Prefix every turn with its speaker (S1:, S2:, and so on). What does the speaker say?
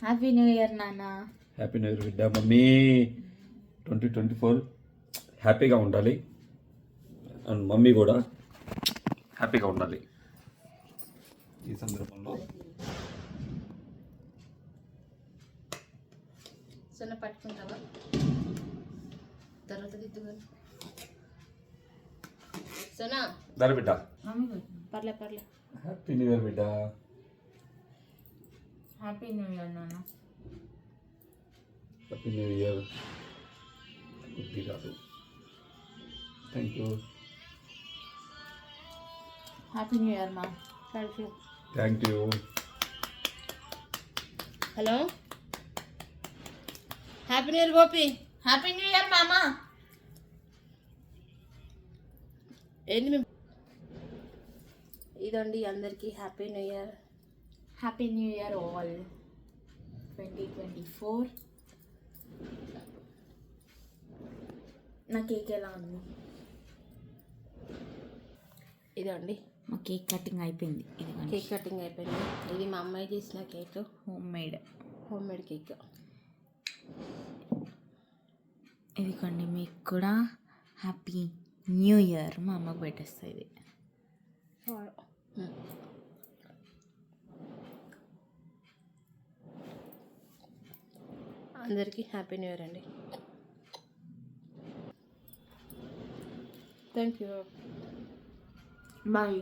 S1: Happy new year నాన్న.
S2: Happy new year బిడ్డ. Mummy 2024 హ్యాపీగా ఉండాలి అండ్ మమ్మీ కూడా హ్యాపీగా ఉండాలి. ఈ సందర్భంలో
S1: సొన్న పట్టుకుంటావా తర్వాత దిద్దుగా సొనా
S2: దాని బిడ్డ.
S1: పర్లే పర్లే.
S2: హ్యాపీ న్యూ ఇయర్ బిడ్డ.
S1: హ్యాపీ న్యూ ఇయర్ నాన్న.
S2: Happy new year. బుద్ధి కాదు. Thank you.
S1: Happy new year మా. Thank you.
S2: Thank you.
S1: Hello happy new year Gopi. Happy new year మామా. ఏంటి మేము ఇదండి అందరికీ happy new year. Happy new year all 2024. నా కేక్ ఎలా ఉంది? ఇదండి
S3: మా కేక్ కటింగ్ అయిపోయింది. ఇది
S1: కేక్ కటింగ్ అయిపోయింది. ఇది మా అమ్మాయి చేసిన కేక్,
S3: హోమ్ మేడ్
S1: కేక్.
S3: ఇదిగోండి మీకు కూడా హ్యాపీ న్యూ ఇయర్. మా అమ్మకు పెట్టేస్తా ఇది.
S1: అందరికీ హ్యాపీ న్యూ ఇయర్ అండి. Thank you.
S3: బాయ్.